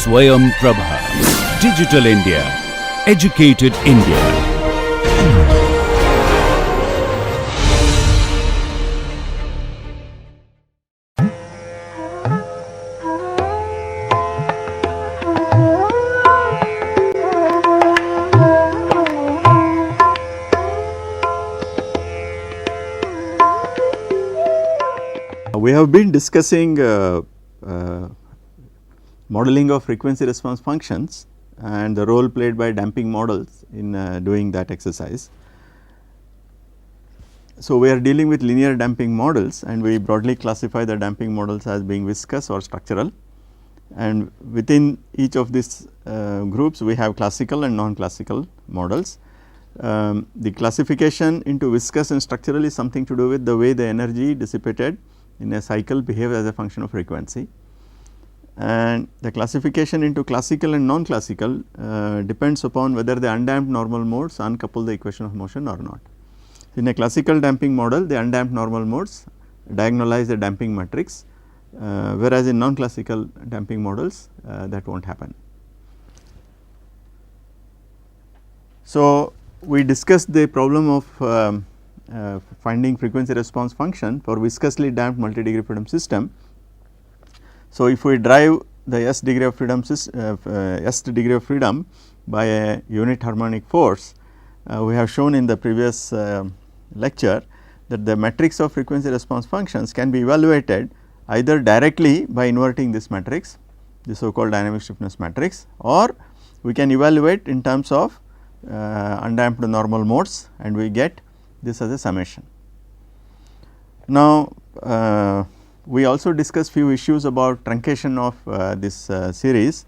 SwayamPrabha. Digital India. Educated India. We have been discussing modeling of frequency response functions and the role played by damping models in doing that exercise. So, we are dealing with linear damping models and we broadly classify the damping models as being viscous or structural, and within each of these groups we have classical and non-classical models. The classification into viscous and structural is something to do with the way the energy dissipated in a cycle behaves as a function of frequency, and the classification into classical and non-classical depends upon whether the undamped normal modes uncouple the equation of motion or not. In a classical damping model, the undamped normal modes diagonalize the damping matrix, whereas in non-classical damping models that will not happen. So, we discussed the problem of finding frequency response function for viscously damped multi-degree freedom system. So, if we drive the S degree of freedom by a unit harmonic force, we have shown in the previous lecture that the matrix of frequency response functions can be evaluated either directly by inverting this matrix, the so called dynamic stiffness matrix, or we can evaluate in terms of undamped normal modes and we get this as a summation. Now, we also discussed few issues about truncation of this series.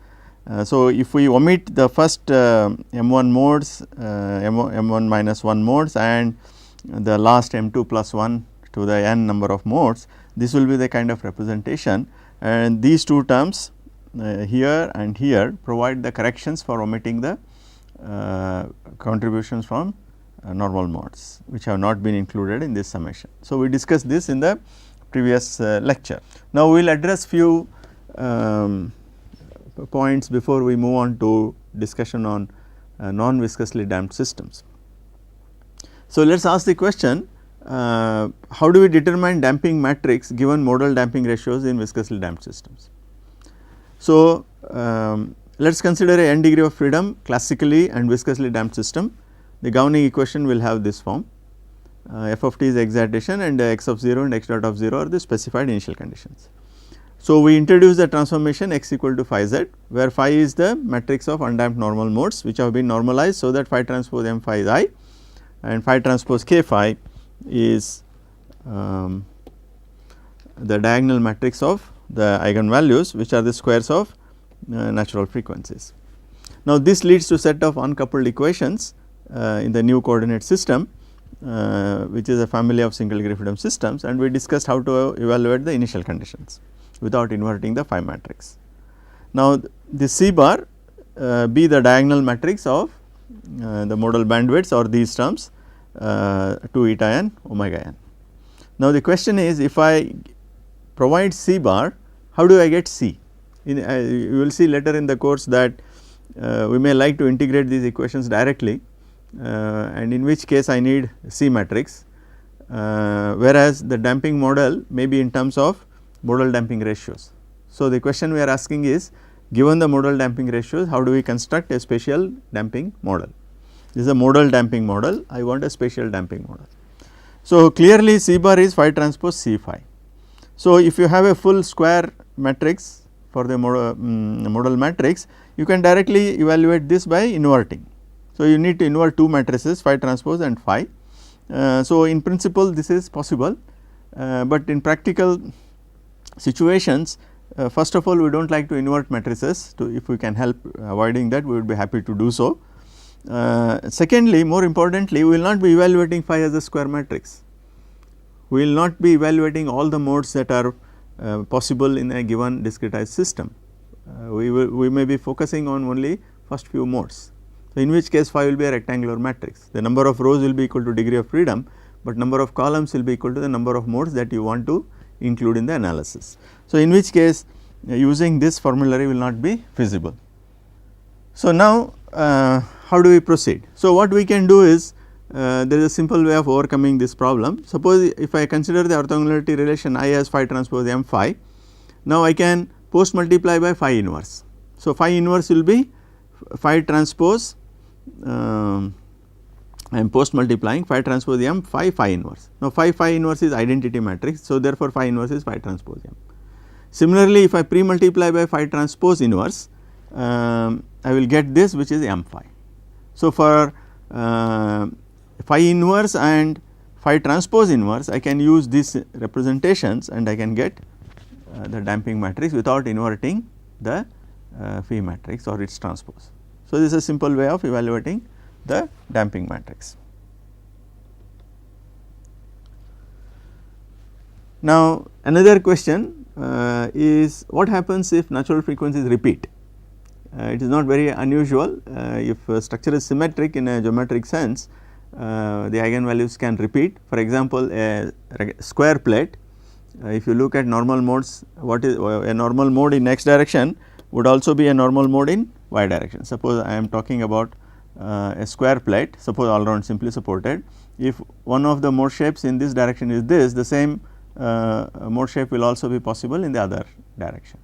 So, if we omit the first M1 modes, M1 minus 1 modes and the last M2 plus 1 to the n number of modes, this will be the kind of representation, and these two terms here and here provide the corrections for omitting the contributions from normal modes which have not been included in this summation. So, we discussed this in the previous lecture. Now, we will address few points before we move on to discussion on non-viscously damped systems. So, let us ask the question, how do we determine damping matrix given modal damping ratios in viscously damped systems? So, let us consider a n degree of freedom classically and viscously damped system. The governing equation will have this form, f of t is excitation and x of 0 and x dot of 0 are the specified initial conditions. So, we introduce the transformation x equal to phi z, where phi is the matrix of undamped normal modes which have been normalized. So, that phi transpose m phi is I and phi transpose k phi is the diagonal matrix of the eigenvalues which are the squares of natural frequencies. Now, this leads to set of uncoupled equations in the new coordinate system, which is a family of single degree freedom systems, and we discussed how to evaluate the initial conditions without inverting the phi matrix. Now, the C bar be the diagonal matrix of the modal bandwidths or these terms 2 eta n omega n. Now, the question is, if I provide C bar, how do I get C? You will see later in the course that we may like to integrate these equations directly, and in which case I need C matrix, whereas the damping model may be in terms of modal damping ratios. So, the question we are asking is, given the modal damping ratios, how do we construct a spatial damping model? This is a modal damping model, I want a spatial damping model. So, clearly C bar is phi transpose C phi. So, if you have a full square matrix for the modal matrix, you can directly evaluate this by inverting. So, you need to invert two matrices phi transpose and phi. So, in principle this is possible, but in practical situations, first of all we do not like to invert matrices. If we can help avoiding that, we would be happy to do so. Secondly, more importantly, we will not be evaluating phi as a square matrix. We will not be evaluating all the modes that are possible in a given discretized system. We may be focusing on only first few modes. So, in which case phi will be a rectangular matrix. The number of rows will be equal to degree of freedom, but number of columns will be equal to the number of modes that you want to include in the analysis. So, in which case using this formulary will not be feasible. So, now how do we proceed? So, what we can do is there is a simple way of overcoming this problem. Suppose if I consider the orthogonality relation I as phi transpose m phi, now I can post multiply by phi inverse. So, phi inverse will be phi transpose, I am post multiplying phi transpose m phi phi inverse. Now, phi inverse is identity matrix. So, therefore, phi inverse is phi transpose m. Similarly, if I pre multiply by phi transpose inverse, I will get this, which is m phi. So, for phi inverse and phi transpose inverse, I can use these representations and I can get the damping matrix without inverting the phi matrix or its transpose. So, this is a simple way of evaluating the damping matrix. Now, another question is what happens if natural frequencies repeat? It is not very unusual. If a structure is symmetric in a geometric sense, the eigenvalues can repeat. For example, a square plate, if you look at normal modes, what is a normal mode in x direction would also be a normal mode in y direction. Suppose I am talking about a square plate, suppose all round simply supported. If one of the mode shapes in this direction is this, the same mode shape will also be possible in the other direction.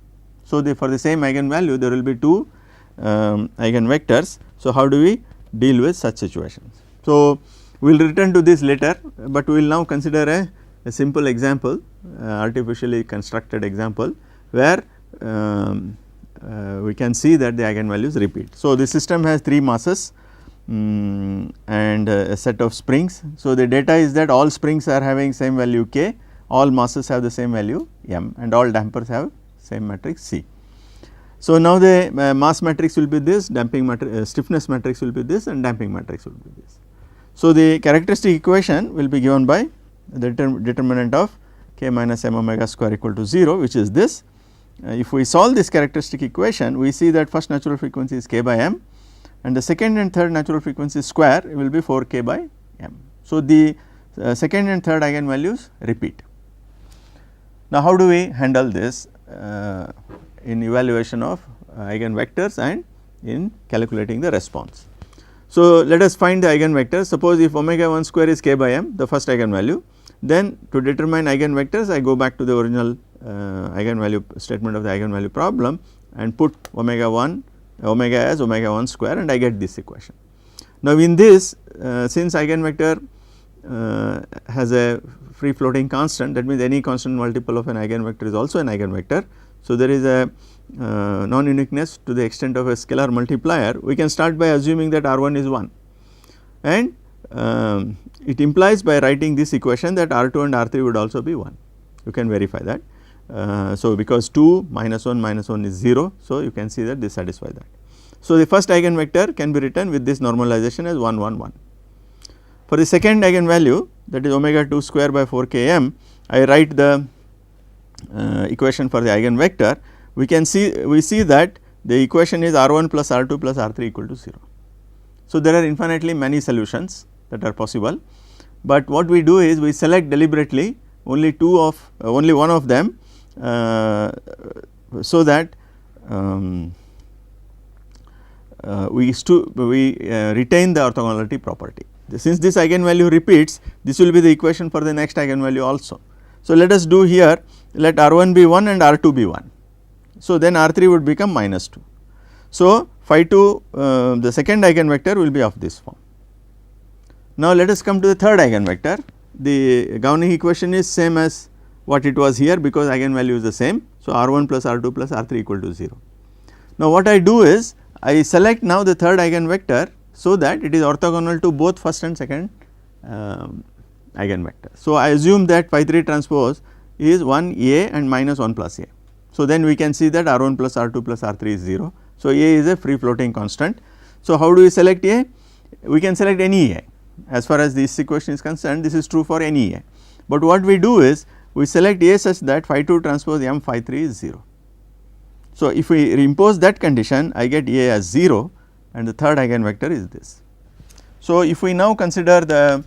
So, for the same eigenvalue there will be two eigenvectors. So, how do we deal with such situations? So, we will return to this later, but we will now consider a simple example, artificially constructed example, where we can see that the eigenvalues repeat. So, the system has 3 masses and a set of springs. So, the data is that all springs are having same value k, all masses have the same value m, and all dampers have same matrix C. So, now the mass matrix will be this, damping matrix, stiffness matrix will be this, and damping matrix will be this. So, the characteristic equation will be given by the determinant of k minus m omega square equal to 0, which is this. If we solve this characteristic equation, we see that first natural frequency is k by m, and the second and third natural frequency square will be 4 k by m. So, the second and third eigenvalues repeat. Now, how do we handle this in evaluation of eigenvectors and in calculating the response? So, let us find the eigenvectors. Suppose if omega 1 square is k by m, the first eigenvalue, then to determine eigenvectors I go back to the original eigenvalue statement of the eigenvalue problem and put omega as omega 1 square, and I get this equation. Now, in this since eigenvector has a free floating constant, that means any constant multiple of an eigenvector is also an eigenvector. So, there is a non-uniqueness to the extent of a scalar multiplier. We can start by assuming that R1 is 1, and it implies by writing this equation that R2 and R3 would also be 1. You can verify that. So, because 2 minus 1 is 0, so you can see that this satisfies that. So, the first eigenvector can be written with this normalization as 1 1 1. For the second eigenvalue, that is omega 2 square by 4 k m, I write the equation for the eigenvector. We see that the equation is R1 plus R2 plus R3 equal to 0. So, there are infinitely many solutions that are possible, but what we do is we select deliberately only one of them, so that we retain the orthogonality property. Since this eigenvalue repeats, this will be the equation for the next eigenvalue also. So, let us do here, let R1 be 1 and R2 be 1. So, then R3 would become minus 2. So, phi 2 the second eigenvector will be of this form. Now, let us come to the third eigenvector. The governing equation is same as what it was here, because eigenvalue is the same. So, R1 plus R2 plus R3 equal to 0. Now, what I do is I select now the third eigenvector, so that it is orthogonal to both first and second eigenvector. So, I assume that phi 3 transpose is 1 A and minus 1 plus A. So, then we can see that R1 plus R2 plus R3 is 0. So, A is a free floating constant. So, how do we select A? We can select any A. As far as this equation is concerned, this is true for any A. But what we do is we select A such that phi 2 transpose m phi 3 is 0. So, if we reimpose that condition, I get A as 0, and the third eigenvector is this. So, if we now consider the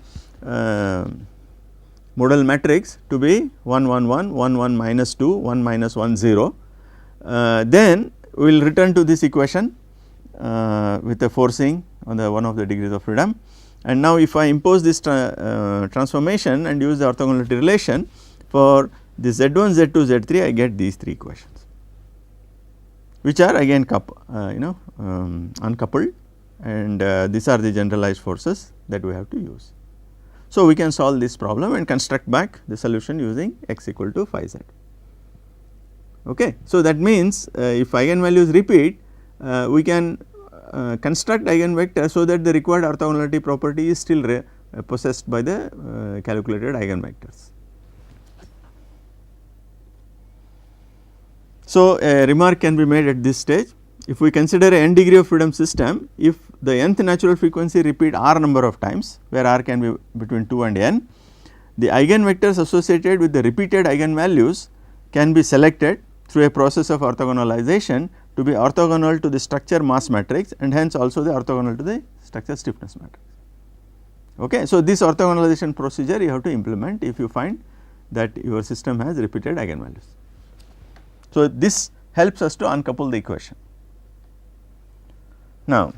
model matrix to be 1 1 1, 1 1 minus 2, 1 minus 1 0, then we will return to this equation with a forcing on the one of the degrees of freedom. And now if I impose this transformation and use the orthogonality relation for this Z1, Z2, Z3, I get these 3 equations, which are again uncoupled, and these are the generalized forces that we have to use. So, we can solve this problem and construct back the solution using x equal to phi z. Okay. So, that means if eigenvalues repeat, we can construct eigenvector so that the required orthogonality property is still possessed by the calculated eigenvectors. So, a remark can be made at this stage. If we consider a n degree of freedom system, if the nth natural frequency repeat r number of times, where r can be between 2 and n, the eigenvectors associated with the repeated eigenvalues can be selected through a process of orthogonalization to be orthogonal to the structure mass matrix, and hence also the orthogonal to the structure stiffness matrix. Okay. So, this orthogonalization procedure you have to implement if you find that your system has repeated eigenvalues. So, this helps us to uncouple the equation. Now,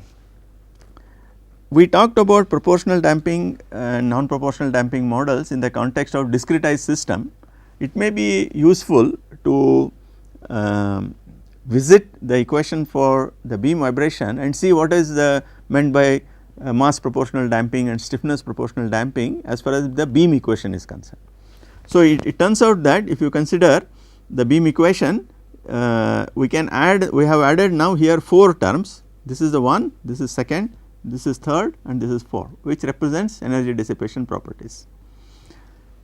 we talked about proportional damping and non-proportional damping models in the context of discretized system. It may be useful to visit the equation for the beam vibration and see what is meant by mass proportional damping and stiffness proportional damping as far as the beam equation is concerned. So, it turns out that if you consider the beam equation, we have added now here 4 terms. This is the one, this is second, this is third, and this is fourth, which represents energy dissipation properties.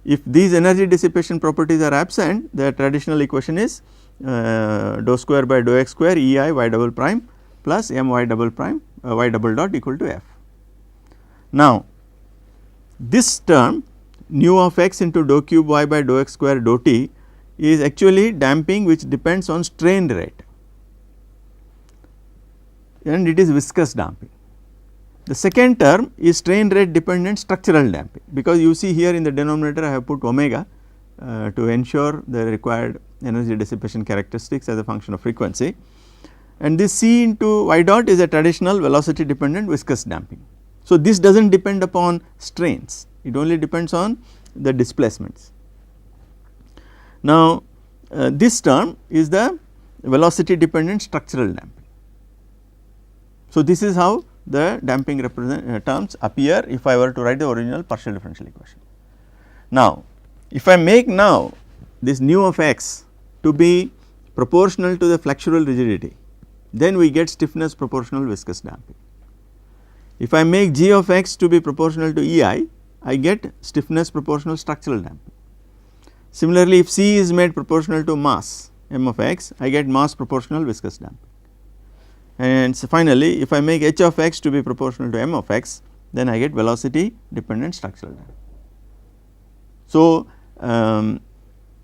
If these energy dissipation properties are absent, the traditional equation is dou square by dou x square E I y double prime plus m y double prime y double dot equal to f. Now, this term nu of x into dou cube y by dou x square dou t is actually damping which depends on strain rate, and it is viscous damping. The second term is strain rate dependent structural damping, because you see here in the denominator I have put omega to ensure the required energy dissipation characteristics as a function of frequency, and this c into y dot is a traditional velocity dependent viscous damping. So, this does not depend upon strains, it only depends on the displacements. Now, this term is the velocity dependent structural damping. So, this is how the damping terms appear if I were to write the original partial differential equation. Now, if I make now this nu of x to be proportional to the flexural rigidity, then we get stiffness proportional viscous damping. If I make g of x to be proportional to EI, I get stiffness proportional structural damping. Similarly, if c is made proportional to mass m of x, I get mass proportional viscous damping. And so finally, if I make h of x to be proportional to m of x, then I get velocity dependent structural damping. So,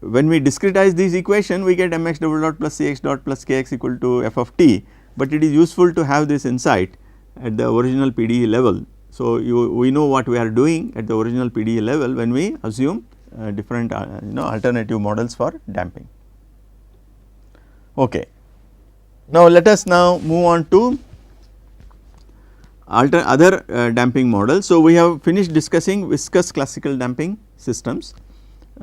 when we discretize this equation, we get mx double dot plus cx dot plus kx equal to f of t, but it is useful to have this insight at the original PDE level. So, we know what we are doing at the original PDE level when we assume different alternative models for damping. Okay. Now, let us now move on to other damping models. So, we have finished discussing viscous classical damping systems,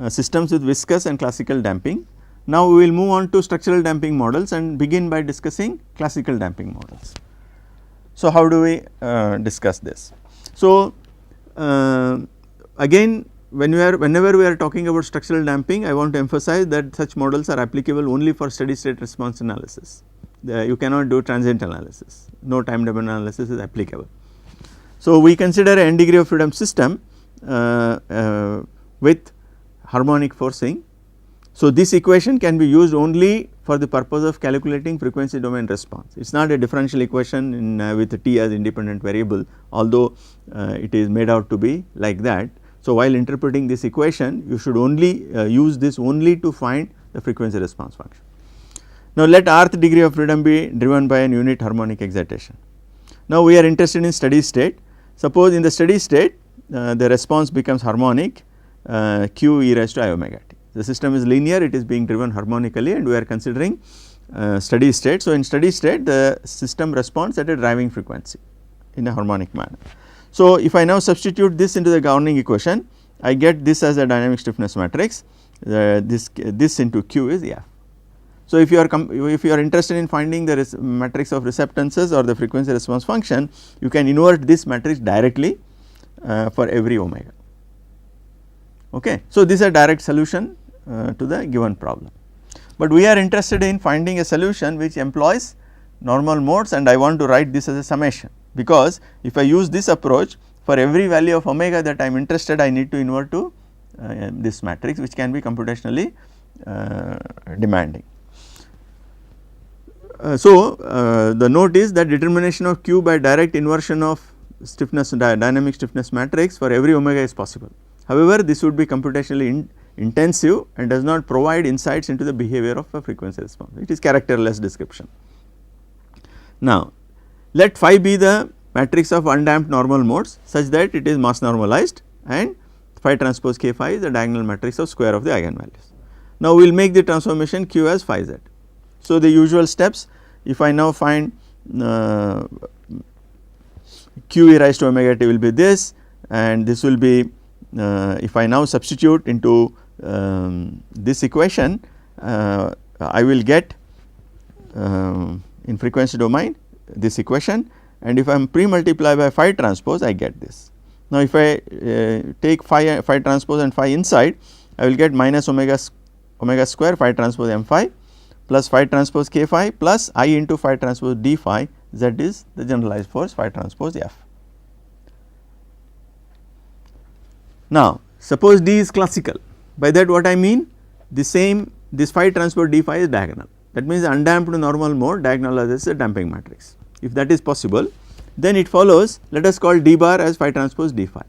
systems with viscous and classical damping. Now, we will move on to structural damping models and begin by discussing classical damping models. So, how do we discuss this? So, again whenever we are talking about structural damping, I want to emphasize that such models are applicable only for steady state response analysis. You cannot do transient analysis, no time domain analysis is applicable. So, we consider a n degree of freedom system with harmonic forcing. So, this equation can be used only for the purpose of calculating frequency domain response. It is not a differential equation with t as independent variable, although it is made out to be like that. So, while interpreting this equation, you should only use this only to find the frequency response function. Now, let rth degree of freedom be driven by an unit harmonic excitation. Now, we are interested in steady state. Suppose in the steady state the response becomes harmonic q e raised to I omega t. The system is linear, it is being driven harmonically, and we are considering steady state. So, in steady state the system responds at a driving frequency in a harmonic manner. So, if I now substitute this into the governing equation, I get this as a dynamic stiffness matrix, this into Q is F. So, if you are interested in finding the matrix of receptances or the frequency response function, you can invert this matrix directly for every omega. Okay. So, this is a direct solution to the given problem, but we are interested in finding a solution which employs normal modes, and I want to write this as a summation, because if I use this approach for every value of omega that I am interested, I need to invert to this matrix, which can be computationally demanding. The note is that determination of Q by direct inversion of stiffness dynamic stiffness matrix for every omega is possible. However, this would be computationally intensive and does not provide insights into the behavior of a frequency response. It is characterless description. Now, let phi be the matrix of undamped normal modes such that it is mass normalized, and phi transpose k phi is the diagonal matrix of square of the eigenvalues. Now, we will make the transformation Q as phi z. So, the usual steps, if I now find Q e raised to omega t will be this, and this will be if I now substitute into this equation, I will get in frequency domain this equation, and if I am pre-multiply by phi transpose, I get this. Now, if I take phi transpose and phi inside, I will get minus omega square phi transpose m phi plus phi transpose k phi plus I into phi transpose d phi, z is the generalized force phi transpose f. Now, suppose d is classical. By that what I mean, this phi transpose d phi is diagonal. That means, undamped normal mode diagonalizes a damping matrix. If that is possible, then it follows, let us call d bar as phi transpose d phi.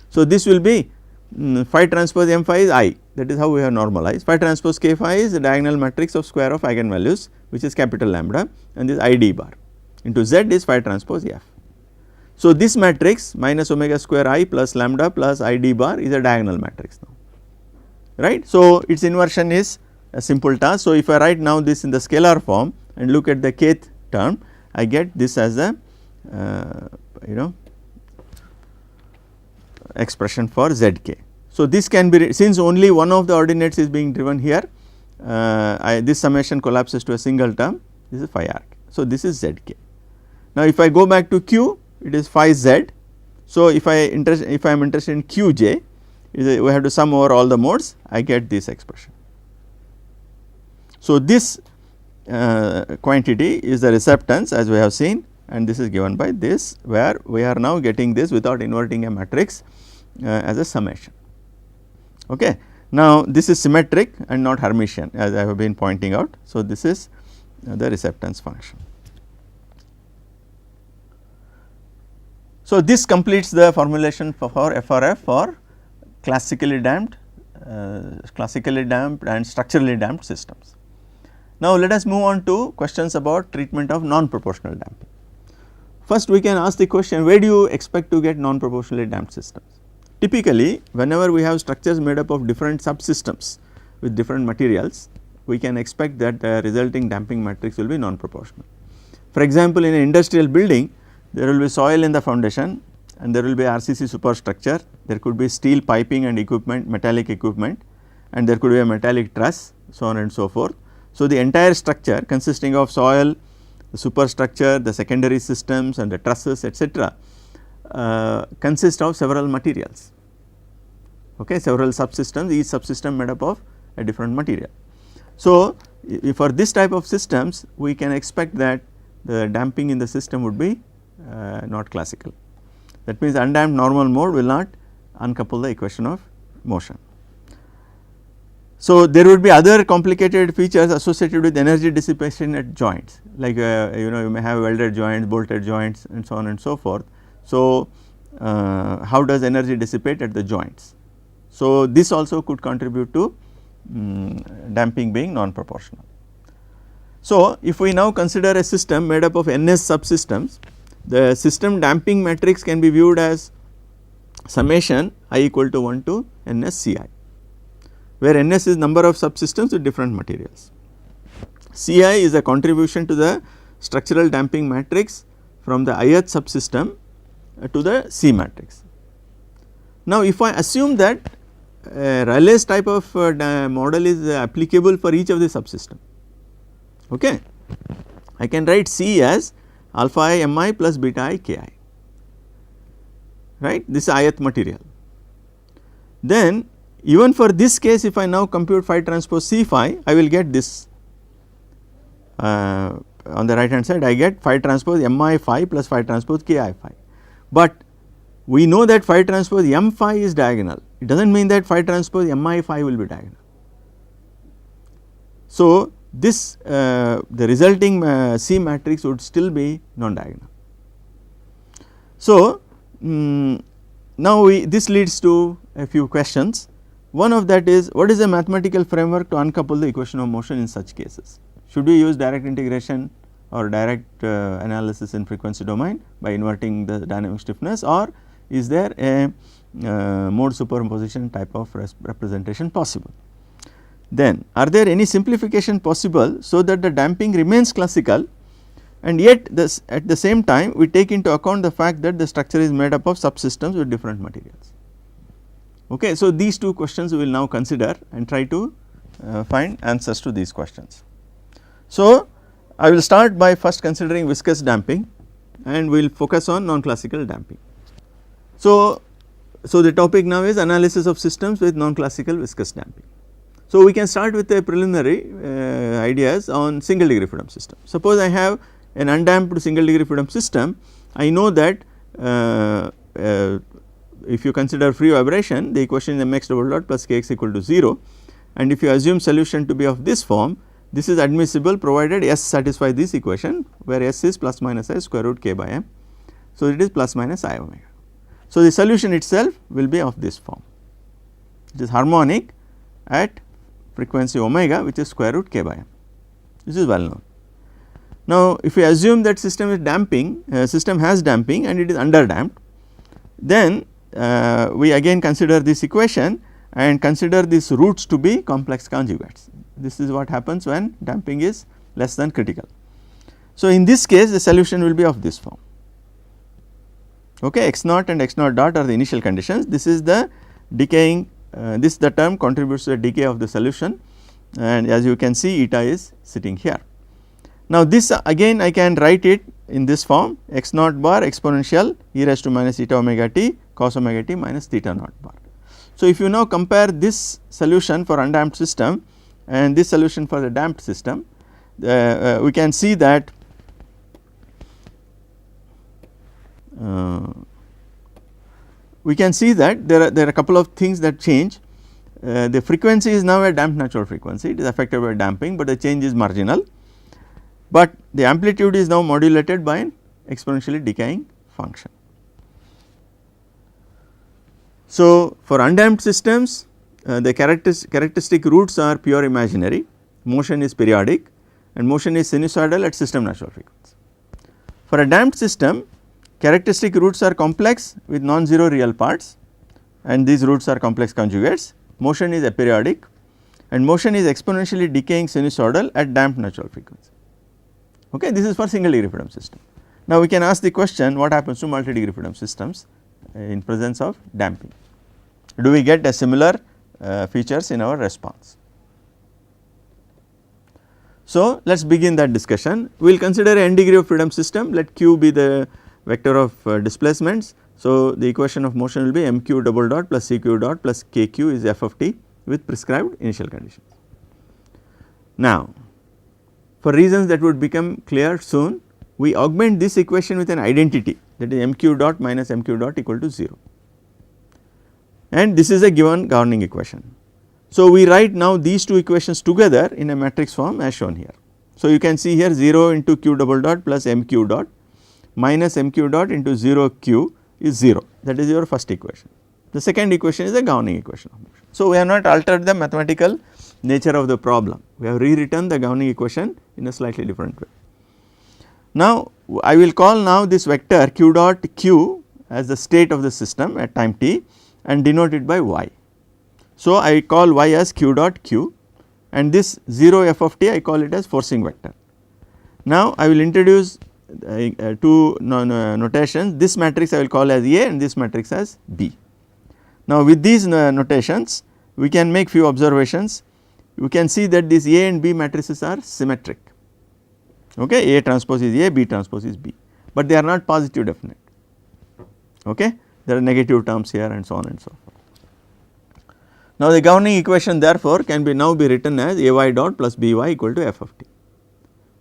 So, this will be phi transpose m phi is I, that is how we have normalized. Phi transpose k phi is the diagonal matrix of square of eigenvalues, which is capital lambda, and this I d bar into z is phi transpose f. So, this matrix minus omega square I plus lambda plus I d bar is a diagonal matrix now, right. So, its inversion is a simple task. So, if I write now this in the scalar form and look at the kth term, I get this as a expression for zk. So, this can be, since only one of the ordinates is being driven here, this summation collapses to a single term, this is phi r. So, this is zk. Now, if I go back to q, it is phi z. So, if I am interested in qj, we have to sum over all the modes, I get this expression. So, this quantity is the receptance as we have seen, and this is given by this, where we are now getting this without inverting a matrix as a summation. Okay. Now, this is symmetric and not Hermitian, as I have been pointing out. So, this is the receptance function. So, this completes the formulation for FRF for classically damped and structurally damped systems. Now, let us move on to questions about treatment of non-proportional damping. First, we can ask the question, where do you expect to get non-proportionally damped systems? Typically, whenever we have structures made up of different subsystems with different materials, we can expect that the resulting damping matrix will be non-proportional. For example, in an industrial building, there will be soil in the foundation and there will be RCC superstructure, there could be steel piping and equipment, metallic equipment, and there could be a metallic truss, so on and so forth. So, the entire structure consisting of soil, the superstructure, the secondary systems and the trusses, etc., consist of several materials, okay, several subsystems, each subsystem made up of a different material. So, for this type of systems, we can expect that the damping in the system would be not classical. That means, undamped normal mode will not uncouple the equation of motion. So, there would be other complicated features associated with energy dissipation at joints, like you may have welded joints, bolted joints and so on and so forth. So, how does energy dissipate at the joints? So, this also could contribute to damping being non-proportional. So, if we now consider a system made up of NS subsystems, the system damping matrix can be viewed as summation I equal to 1 to NS Ci, where NS is number of subsystems with different materials. Ci is a contribution to the structural damping matrix from the ith subsystem to the C matrix. Now, if I assume that Rayleigh's type of model is applicable for each of the subsystem, okay, I can write C as alpha I mi plus beta I ki, right, this is ith material. Then even for this case, if I now compute phi transpose C phi, I will get this on the right hand side, I get phi transpose mi phi plus phi transpose ki phi, but we know that phi transpose m phi is diagonal, it does not mean that phi transpose mi phi will be diagonal. So, this the resulting C matrix would still be non-diagonal. So, now this leads to a few questions. One of that is, what is the mathematical framework to uncouple the equation of motion in such cases? Should we use direct integration or direct analysis in frequency domain by inverting the dynamic stiffness, or is there a mode superposition type of representation possible? Then are there any simplification possible so that the damping remains classical and yet this at the same time we take into account the fact that the structure is made up of subsystems with different materials. Okay, so, these two questions we will now consider and try to find answers to these questions. So, I will start by first considering viscous damping and we will focus on non-classical damping. So, the topic now is analysis of systems with non-classical viscous damping. So, we can start with a preliminary ideas on single degree freedom system. Suppose I have an undamped single degree freedom system, I know that if you consider free vibration, the equation is mx double dot plus kx equal to 0, and if you assume solution to be of this form, this is admissible provided S satisfy this equation where S is plus minus I square root k by m. So, it is plus minus I omega. So, the solution itself will be of this form, it is harmonic at frequency omega which is square root k by m, this is well known. Now, if we assume that system is damping, system has damping and it is under damped, then we again consider this equation and consider these roots to be complex conjugates. This is what happens when damping is less than critical. So, in this case the solution will be of this form, okay, x naught and x naught dot are the initial conditions. This is the decaying, the term contributes to the decay of the solution, and as you can see eta is sitting here. Now, this again I can write it in this form, x naught bar exponential e raised to minus eta omega t cos omega t minus theta naught bar. So, if you now compare this solution for undamped system and this solution for the damped system, we can see that there are a couple of things that change. The frequency is now a damped natural frequency, it is affected by damping, but the change is marginal, but the amplitude is now modulated by an exponentially decaying function. So, for undamped systems the characteristic roots are pure imaginary, motion is periodic and motion is sinusoidal at system natural frequency. For a damped system, characteristic roots are complex with non-zero real parts and these roots are complex conjugates, motion is aperiodic and motion is exponentially decaying sinusoidal at damped natural frequency. Okay, this is for single degree freedom system. Now, we can ask the question, what happens to multi degree freedom systems in presence of damping? Do we get a similar features in our response? So, let us begin that discussion. We will consider a n degree of freedom system, let q be the vector of displacements. So, the equation of motion will be mq double dot plus cq dot plus kq is f of t with prescribed initial conditions. Now, for reasons that would become clear soon, we augment this equation with an identity, that is mq dot minus mq dot equal to 0, and this is a given governing equation. So, we write now these two equations together in a matrix form as shown here. So, you can see here 0 into q double dot plus mq dot minus mq dot into 0 q is 0, that is your first equation. The second equation is the governing equation of motion. So, we have not altered the mathematical nature of the problem, we have rewritten the governing equation in a slightly different way. Now, I will call now this vector q dot q as the state of the system at time t and denote it by y. So, I call y as q dot q and this 0 f of t I call it as forcing vector. Now I will introduce two notations, this matrix I will call as A and this matrix as B. Now with these notations we can make few observations. We can see that these A and B matrices are symmetric, okay. A transpose is A, B transpose is B, but they are not positive definite, okay. There are negative terms here and so on and so forth. Now the governing equation therefore can be now be written as Ay dot plus By equal to f of t.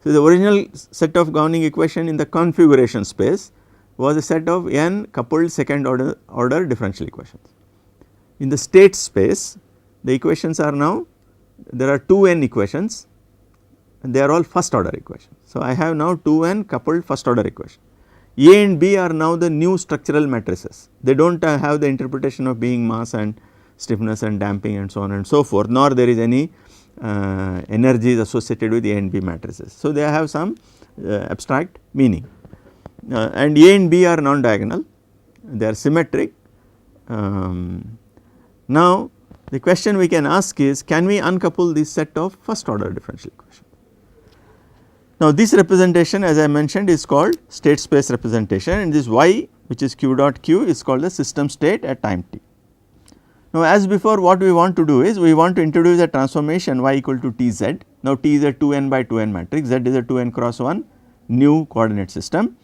So the original set of governing equation in the configuration space was a set of n coupled second order differential equations. In the state space the equations are now, there are 2n equations and they are all first order equations. So I have now 2n coupled first order equation. A and B are now the new structural matrices, they do not have the interpretation of being mass and stiffness and damping and so on and so forth, nor there is any energies associated with A and B matrices. So they have some abstract meaning, and A and B are non-diagonal, they are symmetric. Now the question we can ask is, can we uncouple this set of first order differential equations? Now this representation as I mentioned is called state space representation, and this y which is q dot q is called the system state at time t. Now as before what we want to do is we want to introduce a transformation y equal to t z. Now t is a 2n by 2n matrix, z is a 2n cross 1 new coordinate system,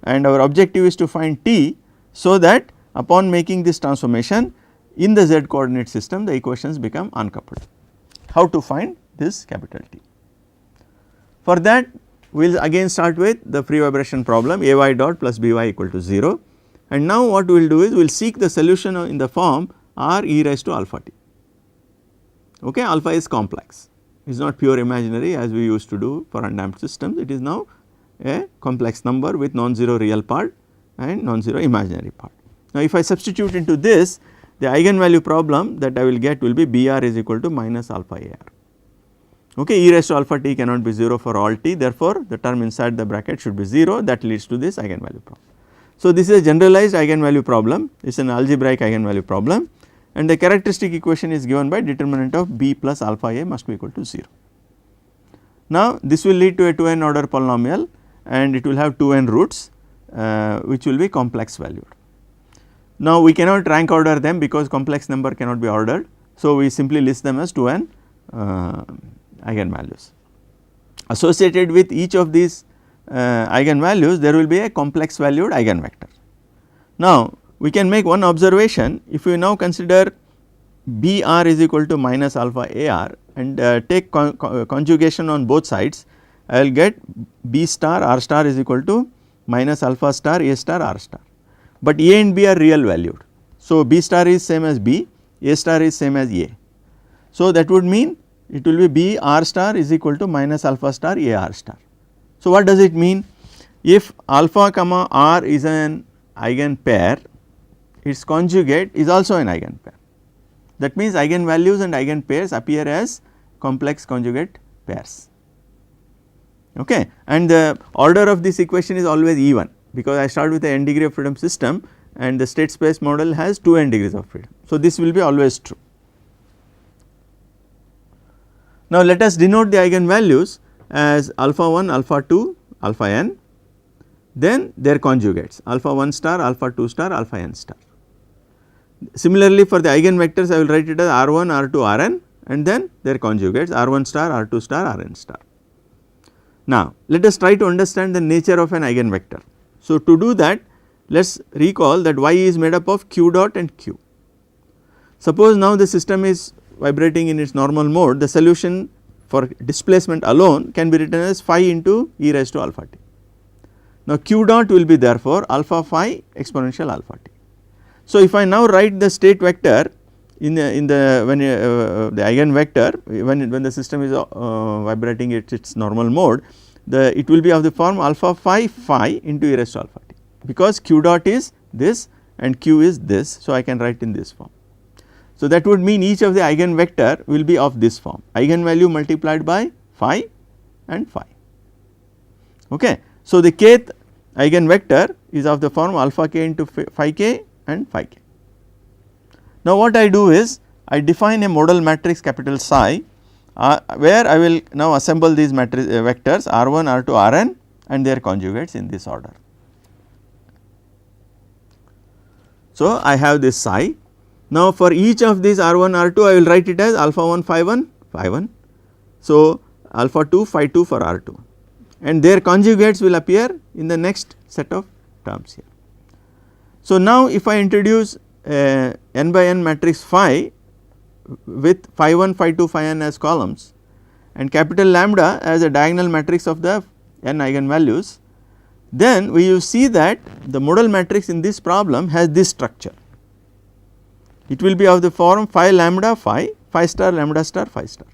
and our objective is to find t so that upon making this transformation in the z coordinate system the equations become uncoupled. How to find this capital T? For that we will again start with the free vibration problem Ay dot plus By equal to 0, and now what we will do is we will seek the solution in the form r e raised to alpha t, okay. Alpha is complex, it is not pure imaginary as we used to do for undamped systems, it is now a complex number with non-zero real part and non-zero imaginary part. Now if I substitute into this, the eigenvalue problem that I will get will be Br is equal to minus alpha Ar, okay. E raised to alpha t cannot be 0 for all t, therefore the term inside the bracket should be 0, that leads to this eigenvalue problem. So this is a generalized eigenvalue problem, it is an algebraic eigenvalue problem, and the characteristic equation is given by determinant of b plus alpha a must be equal to 0. Now this will lead to a 2n order polynomial and it will have 2n roots which will be complex valued. Now we cannot rank order them because complex number cannot be ordered, so we simply list them as 2n eigenvalues. Associated with each of these eigenvalues there will be a complex valued eigenvector. Now we can make one observation, if we now consider Br is equal to minus alpha Ar and take conjugation on both sides, I will get B star R star is equal to minus alpha star A star R star, but A and B are real valued. So B star is same as B, A star is same as A. So that would mean it will be B R star is equal to minus alpha star A R star. So what does it mean? If alpha comma R is an eigenpair, its conjugate is also an eigenpair. That means eigenvalues and eigenpairs appear as complex conjugate pairs, okay. And the order of this equation is always even because I start with a n degree of freedom system and the state space model has 2n degrees of freedom. So this will be always true. Now let us denote the eigenvalues as alpha 1, alpha 2, alpha n, then their conjugates alpha 1 star, alpha 2 star, alpha n star. Similarly for the eigenvectors I will write it as r1, r2, rn and then their conjugates r1 star, r2 star, rn star. Now let us try to understand the nature of an eigenvector. So to do that let us recall that y is made up of q dot and q. Suppose now the system is vibrating in its normal mode, the solution for displacement alone can be written as phi into e raised to alpha t. Now q dot will be therefore alpha phi exponential alpha t. So if I now write the state vector in the when the eigenvector when the system is vibrating at its normal mode, it will be of the form alpha phi phi into e raised to alpha t, because q dot is this and q is this, so I can write in this form. So that would mean each of the eigenvector will be of this form, eigenvalue multiplied by phi and phi, okay. So the kth eigenvector is of the form alpha k into phi k and phi k. Now what I do is I define a modal matrix capital Psi where I will now assemble these vectors R1, R2, Rn and their conjugates in this order. So, I have this psi. Now, for each of these R1, R2 I will write it as alpha 1 phi 1 phi 1. So, alpha 2 phi 2 for R2 and their conjugates will appear in the next set of terms here. So, now if I introduce n by n matrix phi with phi 1 phi 2 phi n as columns and capital lambda as a diagonal matrix of the n eigenvalues, then we will see that the modal matrix in this problem has this structure. It will be of the form phi lambda phi, phi star lambda star phi star.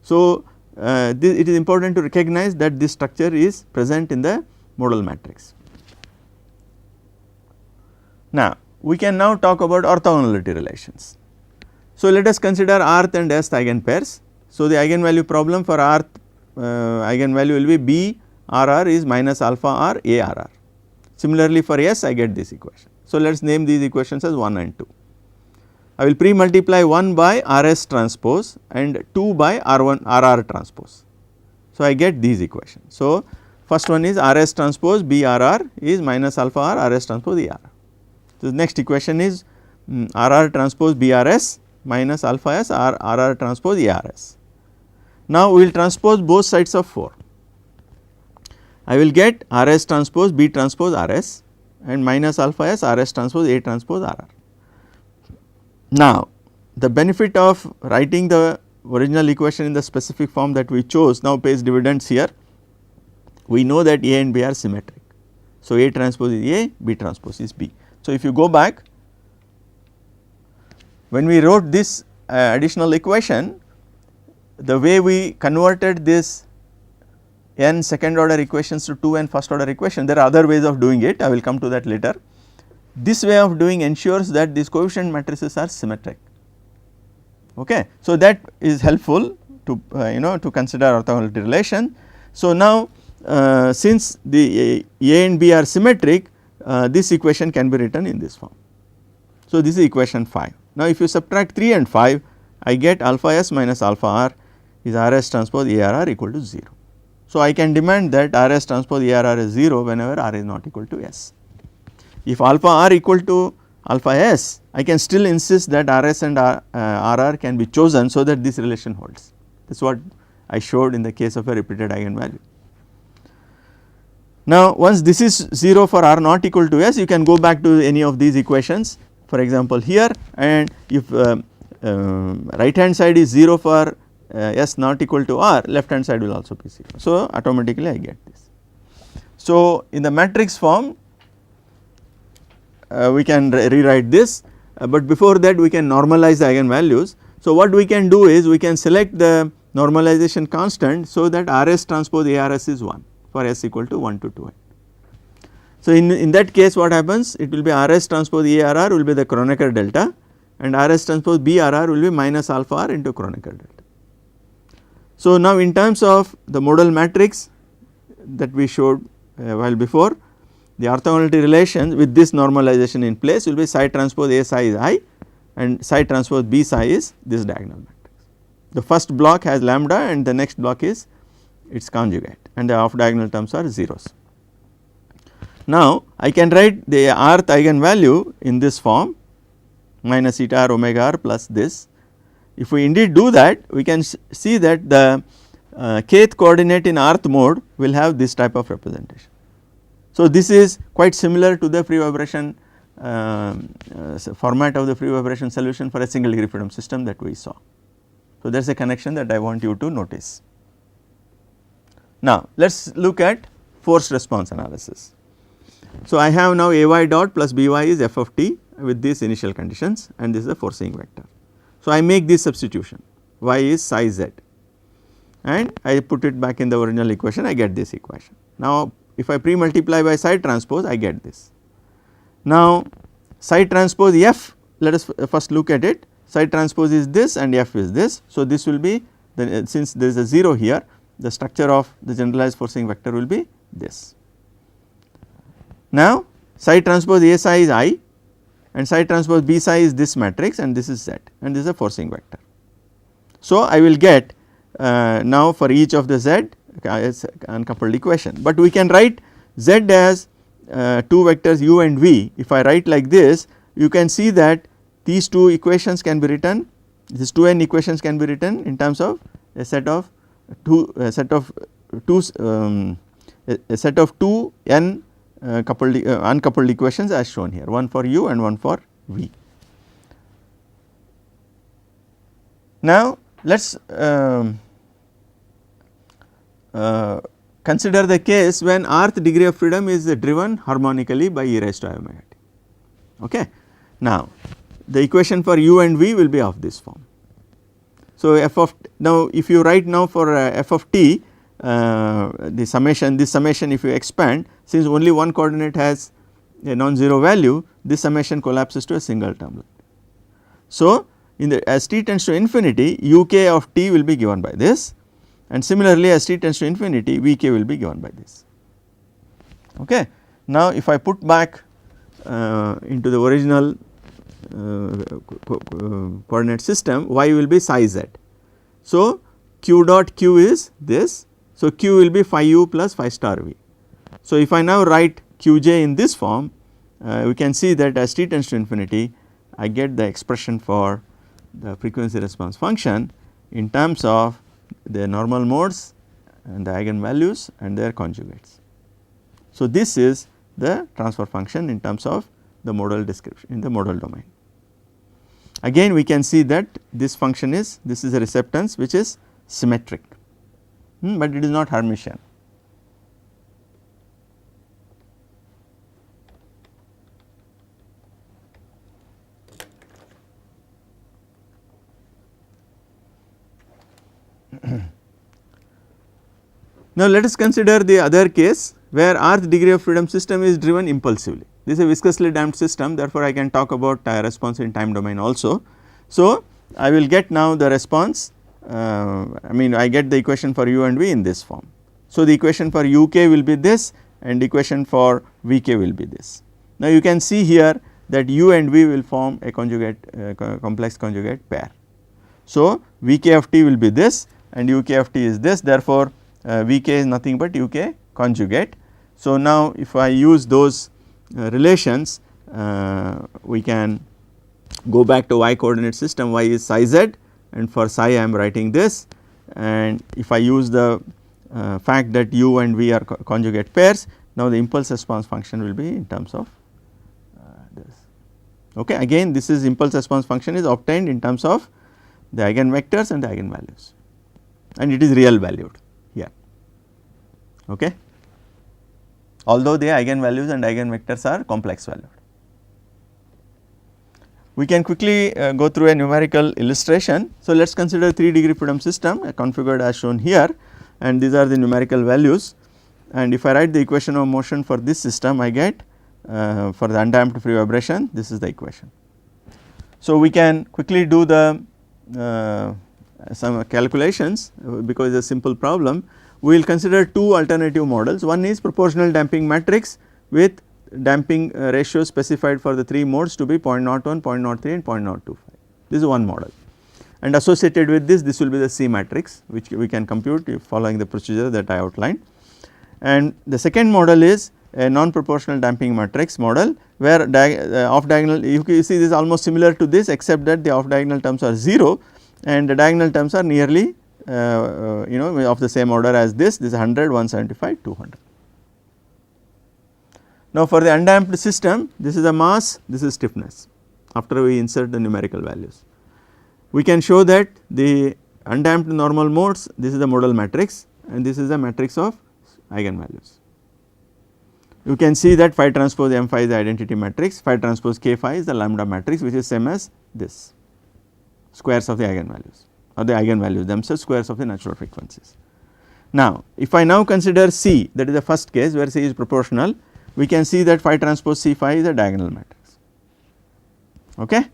So, it is important to recognize that this structure is present in the modal matrix. Now, we can now talk about orthogonality relations. So, let us consider rth and sth eigenpairs. So, the eigenvalue problem for rth eigenvalue will be b r is minus alpha r a r. Similarly, for s I get this equation. So, let us name these equations as 1 and 2. I will pre-multiply 1 by rs transpose and 2 by r1 rr transpose. So, I get these equations. So, first one is rs transpose b rr is minus alpha r rs transpose e r. So, the next equation is rr transpose b rs minus alpha s rr transpose e rs. Now, we will transpose both sides of 4. I will get rs transpose b transpose rs and minus alpha s rs transpose a transpose rr. Now, the benefit of writing the original equation in the specific form that we chose now pays dividends here. We know that a and b are symmetric. So, a transpose is a, b transpose is b. So, if you go back, when we wrote this additional equation, the way we converted this n second order equations to 2n first order equation, there are other ways of doing it, I will come to that later. This way of doing ensures that these coefficient matrices are symmetric. Okay. So, that is helpful to to consider orthogonality relation. So, now since the a and b are symmetric, this equation can be written in this form. So, this is equation 5. Now, if you subtract 3 and 5, I get alpha s minus alpha r is rs transpose a r equal to 0. So, I can demand that rs transpose a r is 0 whenever r is not equal to s. If alpha r equal to alpha s, I can still insist that rs and rr can be chosen so that this relation holds. That is what I showed in the case of a repeated eigenvalue. Now, once this is 0 for r not equal to s, you can go back to any of these equations, for example here, and if right hand side is 0 for s not equal to r, left hand side will also be 0. So, automatically I get this. So, in the matrix form we can rewrite this, but before that we can normalize the eigenvalues. So, what we can do is we can select the normalization constant so that rs transpose ars is 1 for s equal to 1 to 2n. So, in that case what happens, it will be rs transpose arr will be the Kronecker delta and rs transpose brr will be minus alpha r into Kronecker delta. So, now in terms of the modal matrix that we showed a while before, the orthogonality relations with this normalization in place will be psi transpose a psi is I and psi transpose b psi is this diagonal matrix. The first block has lambda and the next block is its conjugate and the off diagonal terms are zeros. Now, I can write the rth eigenvalue in this form minus eta r omega r plus this. If we indeed do that, we can see that the kth coordinate in rth mode will have this type of representation. So, this is quite similar to the free vibration format of the free vibration solution for a single degree freedom system that we saw. So, there is a connection that I want you to notice. Now, let us look at forced response analysis. So, I have now ay dot plus by is f of t with these initial conditions and this is the forcing vector. So, I make this substitution, y is psi z and I put it back in the original equation, I get this equation. Now, if I pre-multiply by psi transpose, I get this. Now, psi transpose f, let us first look at it, psi transpose is this and f is this. So, this will be since there is a 0 here, the structure of the generalized forcing vector will be this. Now, psi transpose a psi is I and psi transpose b psi is this matrix and this is z and this is a forcing vector. So, I will get now for each of the z is uncoupled equation, but we can write z as 2 vectors u and v. If I write like this, you can see that these two equations can be written, these 2 n equations can be written in terms of a set of 2 n uncoupled equations as shown here, one for u and one for v. Now, let us consider the case when rth degree of freedom is driven harmonically by e raised to I omega t. Okay. Now, the equation for u and v will be of this form. So, now if you write now for f of t, this summation if you expand, since only one coordinate has a non-zero value, this summation collapses to a single term. So, as t tends to infinity, uk of t will be given by this, and similarly as t tends to infinity, vk will be given by this. Okay. Now, if I put back into the original coordinate system, y will be psi z. So, q dot q is this. So, q will be phi u plus phi star v. So, if I now write qj in this form, we can see that as t tends to infinity, I get the expression for the frequency response function in terms of the normal modes and the eigenvalues and their conjugates. So, this is the transfer function in terms of the modal description in the modal domain. Again we can see that this function is, this is a receptance which is symmetric, but it is not Hermitian. Now, let us consider the other case where rth degree of freedom system is driven impulsively. This is a viscously damped system, therefore, I can talk about response in time domain also. So, I will get now the response, I get the equation for u and v in this form. So, the equation for uk will be this and equation for vk will be this. Now, you can see here that u and v will form a conjugate complex conjugate pair. So, vk of t will be this and uk of t is this, therefore, vk is nothing but uk conjugate. So, now if I use those relations, we can go back to y coordinate system, y is psi z and for psi I am writing this, and if I use the fact that u and v are conjugate pairs, now the impulse response function will be in terms of this. Okay. Again this is impulse response function is obtained in terms of the eigenvectors and the eigenvalues, and it is real valued here. Okay. Although the eigenvalues and eigenvectors are complex valued. We can quickly go through a numerical illustration. So, let us consider 3 degree freedom system configured as shown here, and these are the numerical values, and if I write the equation of motion for this system, I get for the undamped free vibration, this is the equation. So, we can quickly do the some calculations because it is a simple problem. We will consider 2 alternative models. One is proportional damping matrix with damping ratios specified for the 3 modes to be 0.01, 0.03 and 0.025. This is one model, and associated with this will be the C matrix which we can compute following the procedure that I outlined. And the second model is a non-proportional damping matrix model where off diagonal, you see this is almost similar to this except that the off diagonal terms are 0 and the diagonal terms are nearly of the same order as this is 100, 175, 200. Now, for the undamped system, this is a mass, this is stiffness after we insert the numerical values. We can show that the undamped normal modes, this is the modal matrix and this is the matrix of eigenvalues. You can see that phi transpose m phi is the identity matrix, phi transpose k phi is the lambda matrix which is same as this, squares of the eigenvalues or the eigenvalues themselves squares of the natural frequencies. Now, if I now consider C, that is the first case where C is proportional, we can see that phi transpose C phi is a diagonal matrix. Okay.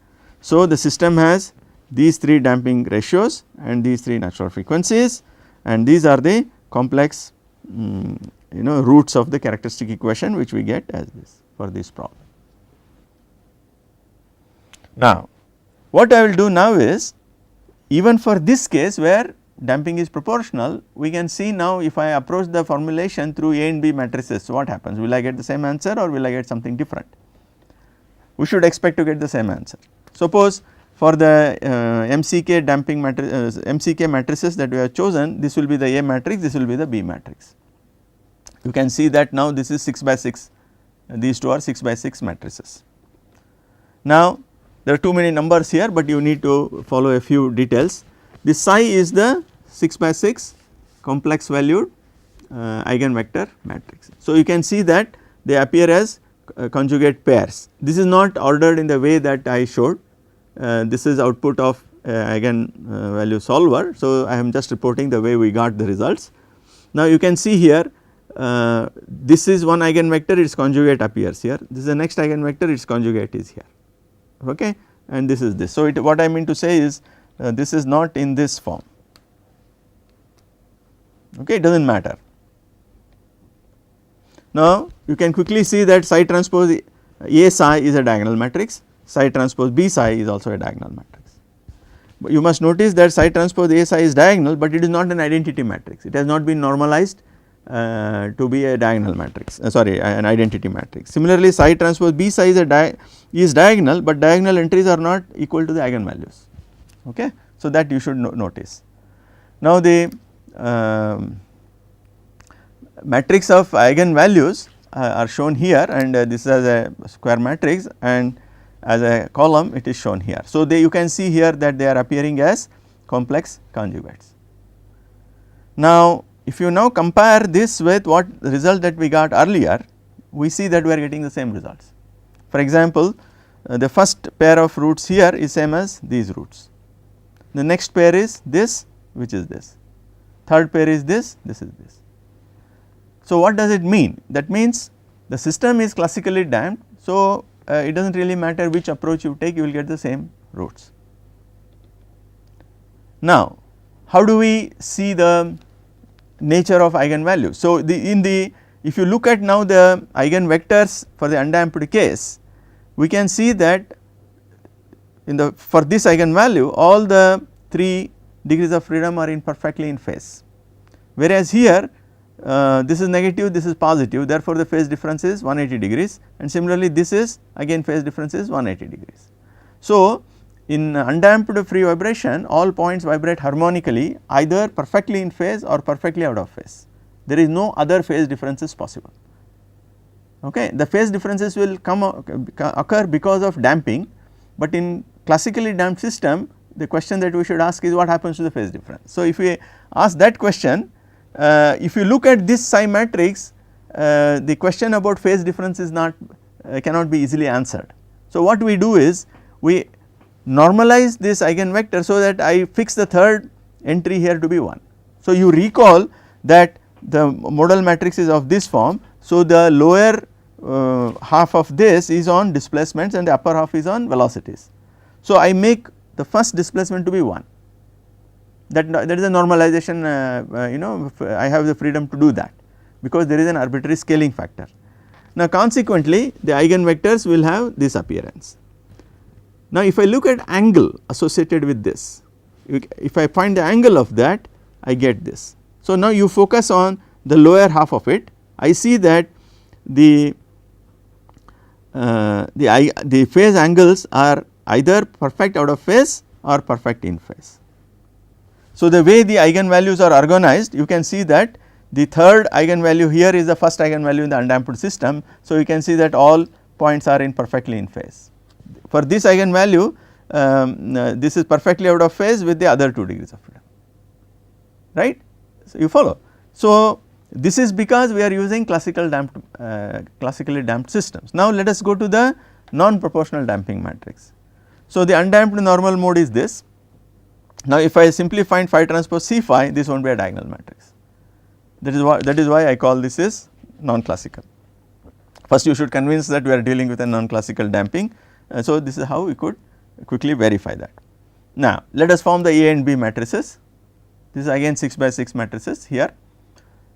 So, the system has these 3 damping ratios and these 3 natural frequencies, and these are the complex roots of the characteristic equation which we get as this for this problem. Now, what I will do now is even for this case where damping is proportional, we can see now if I approach the formulation through A and B matrices, so what happens? Will I get the same answer or will I get something different? We should expect to get the same answer. Suppose for the MCK damping MCK matrices that we have chosen, this will be the A matrix, this will be the B matrix. You can see that now this is 6 by 6, these two are 6 by 6 matrices. Now there are too many numbers here, but you need to follow a few details. This psi is the 6 by 6 complex valued eigenvector matrix. So you can see that they appear as conjugate pairs. This is not ordered in the way that I showed, this is output of eigenvalue solver. So I am just reporting the way we got the results. Now you can see here, this is one eigenvector, its conjugate appears here, this is the next eigenvector, its conjugate is here, okay, and this is this. So what I mean to say is this is not in this form, okay, it does not matter. Now you can quickly see that psi transpose A psi is a diagonal matrix, psi transpose B psi is also a diagonal matrix. But you must notice that psi transpose A psi is diagonal, but it is not an identity matrix, it has not been normalized to be a diagonal matrix, sorry, an identity matrix. Similarly, psi transpose B psi is diagonal, but diagonal entries are not equal to the eigenvalues, okay. So that you should notice. Now the matrix of eigenvalues are shown here, and this is as a square matrix and as a column it is shown here. So you can see here that they are appearing as complex conjugates. Now if you now compare this with what result that we got earlier, we see that we are getting the same results. For example, the first pair of roots here is same as these roots, the next pair is this, which is this, third pair is this, this is this. So what does it mean? That means the system is classically damped, so it does not really matter which approach you take, you will get the same roots. Now how do we see the nature of eigenvalues? So if you look at now the eigenvectors for the undamped case, we can see that for this eigenvalue all the 3 degrees of freedom are perfectly in phase, whereas here this is negative, this is positive, therefore the phase difference is 180 degrees, and similarly this is again phase difference is 180 degrees. So in undamped free vibration, all points vibrate harmonically, either perfectly in phase or perfectly out of phase. There is no other phase differences possible, okay. The phase differences will occur because of damping, but in classically damped system the question that we should ask is what happens to the phase difference. So if we ask that question, if you look at this psi matrix, the question about phase difference is not cannot be easily answered. So what we do is we normalize this eigenvector so that I fix the third entry here to be 1. So you recall that the modal matrix is of this form, so the lower half of this is on displacements and the upper half is on velocities. So I make the first displacement to be 1, that is a normalization, I have the freedom to do that because there is an arbitrary scaling factor. Now consequently the eigenvectors will have this appearance. Now if I look at angle associated with this, if I find the angle of that, I get this. So now you focus on the lower half of it, I see that the phase angles are either perfect out of phase or perfect in phase. So the way the eigenvalues are organized, you can see that the third eigenvalue here is the first eigenvalue in the undamped system. So you can see that all points are perfectly in phase. For this eigenvalue, this is perfectly out of phase with the other 2 degrees of freedom, right. So you follow. So this is because we are using classically damped systems. Now let us go to the non-proportional damping matrix. So the undamped normal mode is this. Now if I simply find phi transpose C phi, this will not be a diagonal matrix. That is why I call this is non-classical. First you should convince that we are dealing with a non-classical damping. So this is how we could quickly verify that. Now let us form the A and B matrices. This is again 6 by 6 matrices here,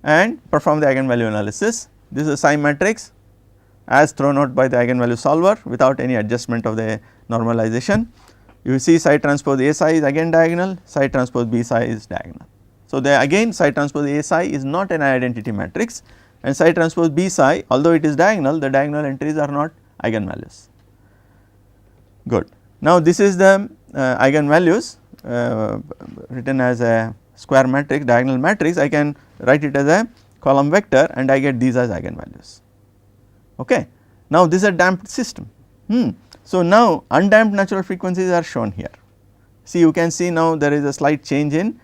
and perform the eigenvalue analysis. This is a psi matrix as thrown out by the eigenvalue solver without any adjustment of the normalization. you see psi transpose A psi is again diagonal, psi transpose B psi is diagonal. So, there again psi transpose A psi is not an identity matrix, and psi transpose B psi, although it is diagonal, the diagonal entries are not eigenvalues. Good. Now, this is the eigenvalues written as a square matrix, diagonal matrix. I can write it as a column vector and I get these as eigenvalues. Okay. Now, this is a damped system. So, now undamped natural frequencies are shown here. See, you can see now there is a slight change in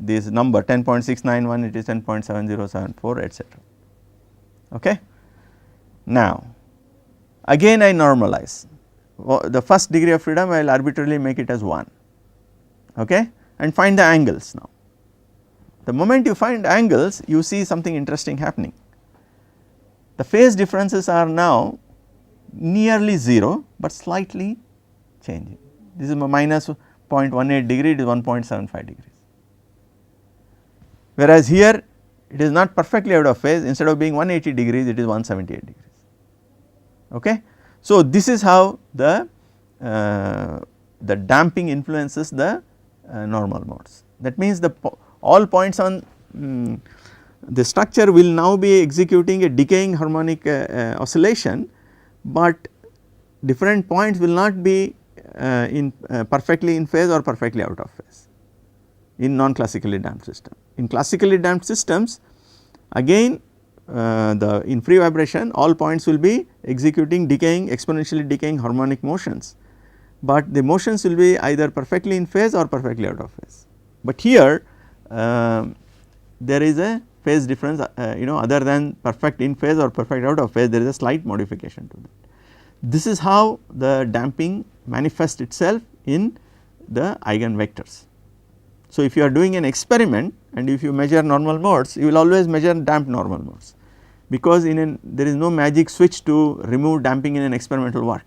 this number 10.691, it is 10.7074, etc. Okay. Now, again I normalize. The first degree of freedom I will arbitrarily make it as 1, okay, and find the angles now. The moment you find angles, you see something interesting happening. The phase differences are now nearly 0, but slightly changing. This is minus 0.18 degree, it is 1.75 degrees. Whereas here it is not perfectly out of phase, instead of being 180 degrees, it is 178 degrees. Okay. So, this is how the damping influences the normal modes. That means, all points on the structure will now be executing a decaying harmonic oscillation, but different points will not be perfectly in phase or perfectly out of phase in non-classically damped system. In classically damped systems, again in free vibration all points will be executing decaying, exponentially decaying harmonic motions, but the motions will be either perfectly in phase or perfectly out of phase. But here there is a phase difference, other than perfect in phase or perfect out of phase, there is a slight modification to that. This is how the damping manifests itself in the eigenvectors. So, if you are doing an experiment and if you measure normal modes, you will always measure damped normal modes, because there is no magic switch to remove damping in an experimental work.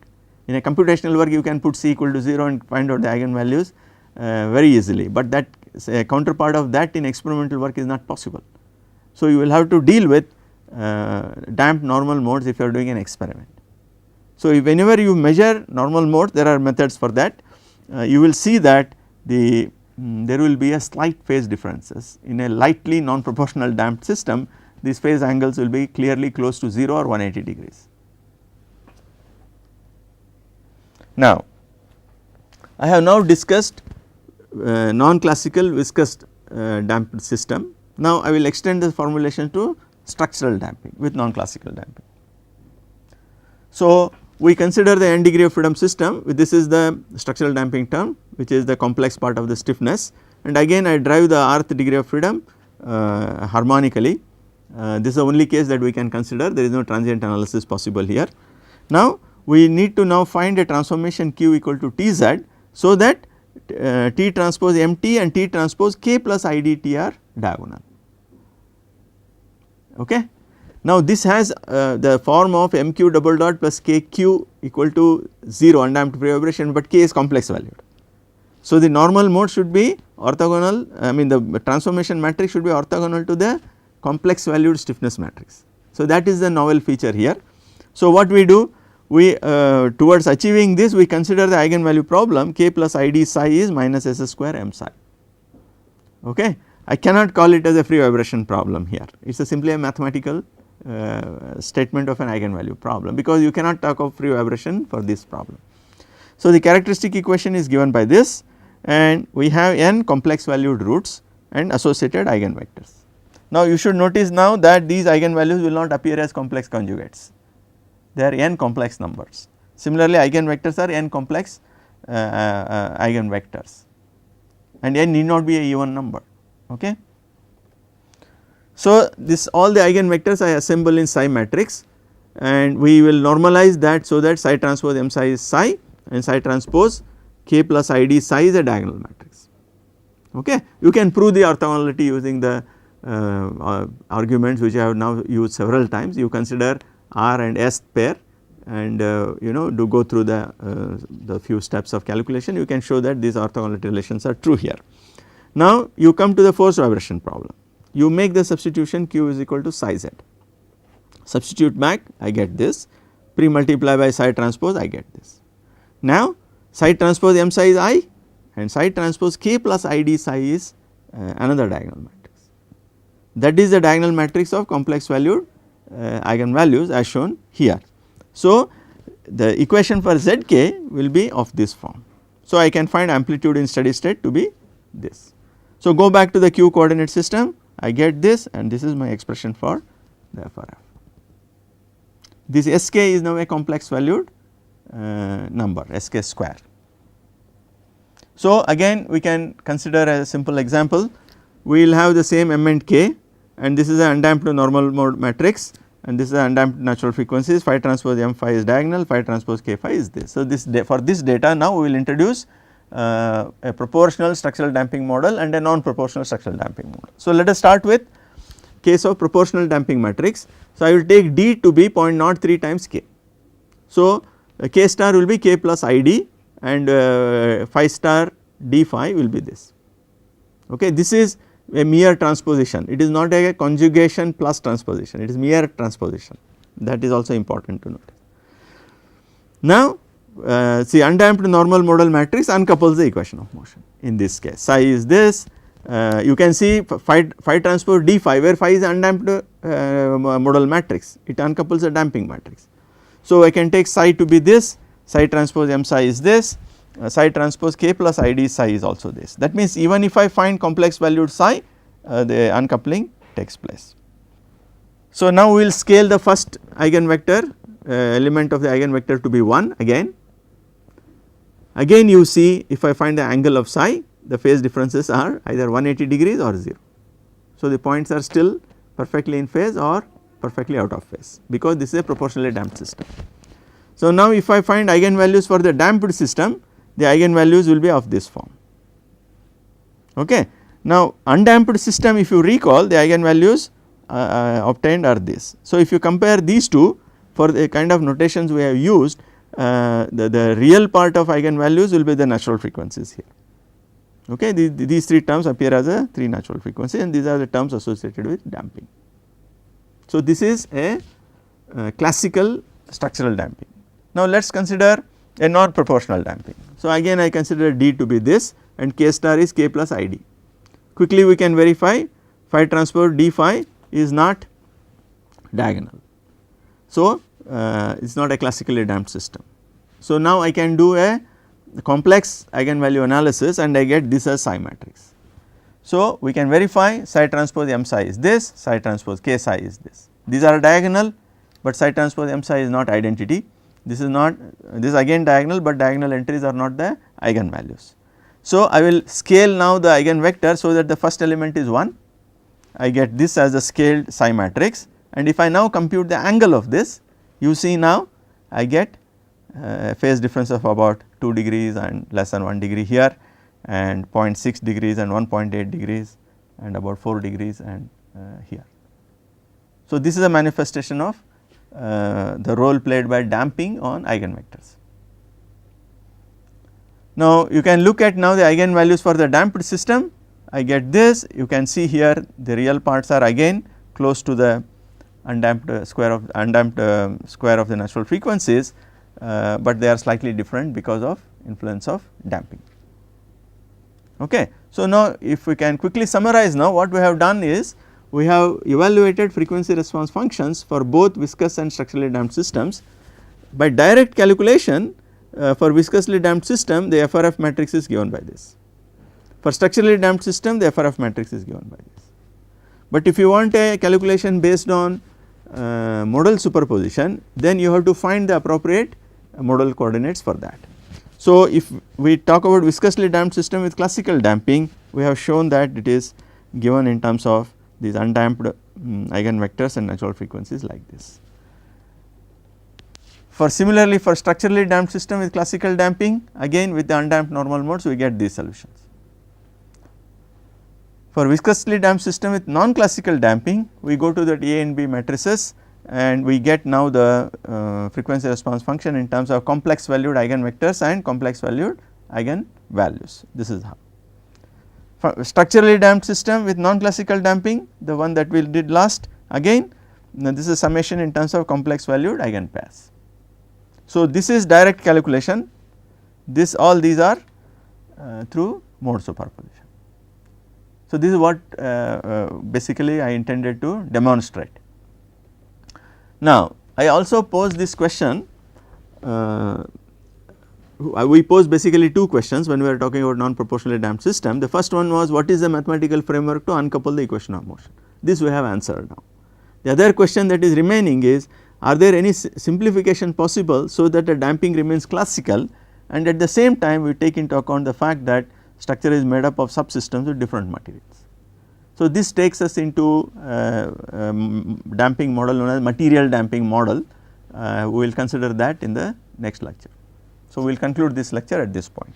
In a computational work you can put C equal to 0 and find out the eigenvalues very easily, but that a counterpart of that in experimental work is not possible. So, you will have to deal with damped normal modes if you are doing an experiment. So, whenever you measure normal modes, there are methods for that, you will see that there will be a slight phase differences. In a lightly non-proportional damped system, these phase angles will be clearly close to 0 or 180 degrees. Now, I have now discussed non-classical viscous damped system. Now, I will extend the formulation to structural damping with non-classical damping. So, we consider the n degree of freedom system, this is the structural damping term, which is the complex part of the stiffness, and again I drive the rth degree of freedom harmonically. This is the only case that we can consider, there is no transient analysis possible here. Now, we need to now find a transformation q equal to Tz, so that T transpose Mt and T transpose K plus IDT are diagonal. Okay. Now, this has the form of mq double dot plus kq equal to 0 undamped free vibration, but k is complex valued. So, the normal mode should be orthogonal, I mean the transformation matrix should be orthogonal to the complex valued stiffness matrix. So, that is the novel feature here. So, what we do, we towards achieving this we consider the eigenvalue problem k plus id psi is minus s square m psi. Okay. I cannot call it as a free vibration problem here, it is simply a mathematical statement of an eigenvalue problem, because you cannot talk of free vibration for this problem. So, the characteristic equation is given by this, and we have n complex valued roots and associated eigenvectors. Now, you should notice now that these eigenvalues will not appear as complex conjugates, they are n complex numbers. Similarly, eigenvectors are n complex eigenvectors, and n need not be a even number. Okay. So, this all the eigenvectors I assemble in psi matrix, and we will normalize that, so that psi transpose m psi is psi and psi transpose k plus id psi is a diagonal matrix. Okay. You can prove the orthogonality using the arguments which I have now used several times. You consider R and S pair, and do go through the few steps of calculation, you can show that these orthogonality relations are true here. Now, you come to the forced vibration problem. You make the substitution q is equal to psi z, substitute back I get this, pre multiply by psi transpose I get this. Now, psi transpose m psi is I and psi transpose k plus id psi is another diagonal matrix. That is the diagonal matrix of complex valued eigenvalues as shown here. So, the equation for zk will be of this form. So, I can find amplitude in steady state to be this. So, go back to the q coordinate system, I get this and this is my expression for the FRF. This Sk is now a complex valued number Sk square. So, again we can consider a simple example. We will have the same m and k and this is an undamped normal mode matrix and this is an undamped natural frequencies, phi transpose m phi is diagonal, phi transpose k phi is this. So, this for this data now we will introduce a proportional structural damping model and a non-proportional structural damping model. So, let us start with case of proportional damping matrix. So, I will take D to be 0.03 times k. So, k star will be k plus id and phi star d phi will be this. Okay. This is a mere transposition, it is not a conjugation plus transposition, it is mere transposition, that is also important to note. Now, see undamped normal model matrix uncouples the equation of motion in this case. Psi is this, you can see phi transpose d phi where phi is undamped model matrix, it uncouples the damping matrix. So, I can take psi to be this, psi transpose m psi is this, psi transpose k plus id psi is also this. That means, even if I find complex valued psi the uncoupling takes place. So, now we will scale the first eigenvector element of the eigenvector to be 1 again. Again you see if I find the angle of psi the phase differences are either 180 degrees or 0. So, the points are still perfectly in phase or perfectly out of phase because this is a proportionally damped system. So, now if I find eigenvalues for the damped system the eigenvalues will be of this form. Okay. Now, undamped system if you recall the eigenvalues obtained are this. So, if you compare these two for the kind of notations we have used the real part of eigenvalues will be the natural frequencies here. Okay. These three terms appear as a 3 natural frequency and these are the terms associated with damping. So, this is a classical structural damping. Now, let us consider a non proportional damping. So, again I consider D to be this and k star is k plus id. Quickly we can verify phi transpose d phi is not diagonal. So, it is not a classically damped system. So, now I can do a complex eigenvalue analysis and I get this as psi matrix. So, we can verify psi transpose m psi is this, psi transpose k psi is this. These are diagonal, but psi transpose m psi is not identity. This is not, this is again diagonal, but diagonal entries are not the eigenvalues. So, I will scale now the eigenvector so that the first element is 1. I get this as a scaled psi matrix and if I now compute the angle of this, you see now I get a phase difference of about 2 degrees and less than 1 degree here and 0.6 degrees and 1.8 degrees and about 4 degrees and here. So, this is a manifestation of the role played by damping on eigenvectors. Now, you can look at now the eigenvalues for the damped system. I get this, you can see here the real parts are again close to the undamped square of the natural frequencies, but they are slightly different because of influence of damping. Okay. So, now if we can quickly summarize now what we have done is we have evaluated frequency response functions for both viscous and structurally damped systems. By direct calculation for viscously damped system the FRF matrix is given by this. For structurally damped system the FRF matrix is given by this. But if you want a calculation based on modal superposition then you have to find the appropriate modal coordinates for that. So, if we talk about viscously damped system with classical damping we have shown that it is given in terms of these undamped eigenvectors and natural frequencies like this. For similarly for structurally damped system with classical damping again with the undamped normal modes we get these solutions. For viscously damped system with non-classical damping we go to the A and B matrices and we get now the frequency response function in terms of complex valued eigenvectors and complex valued eigenvalues. This is how. For structurally damped system with non-classical damping the one that we did last again this is summation in terms of complex valued eigenpairs. So, this is direct calculation this all these are through mode superposition. So, this is what basically I intended to demonstrate. Now, I also pose this question, we pose basically two questions when we are talking about non-proportionally damped system. The first one was, what is the mathematical framework to uncouple the equation of motion? This we have answered now. The other question that is remaining is, are there any simplification possible so that the damping remains classical, and at the same time we take into account the fact that structure is made up of subsystems with different materials. So, this takes us into damping model known as material damping model. We will consider that in the next lecture. So, we will conclude this lecture at this point.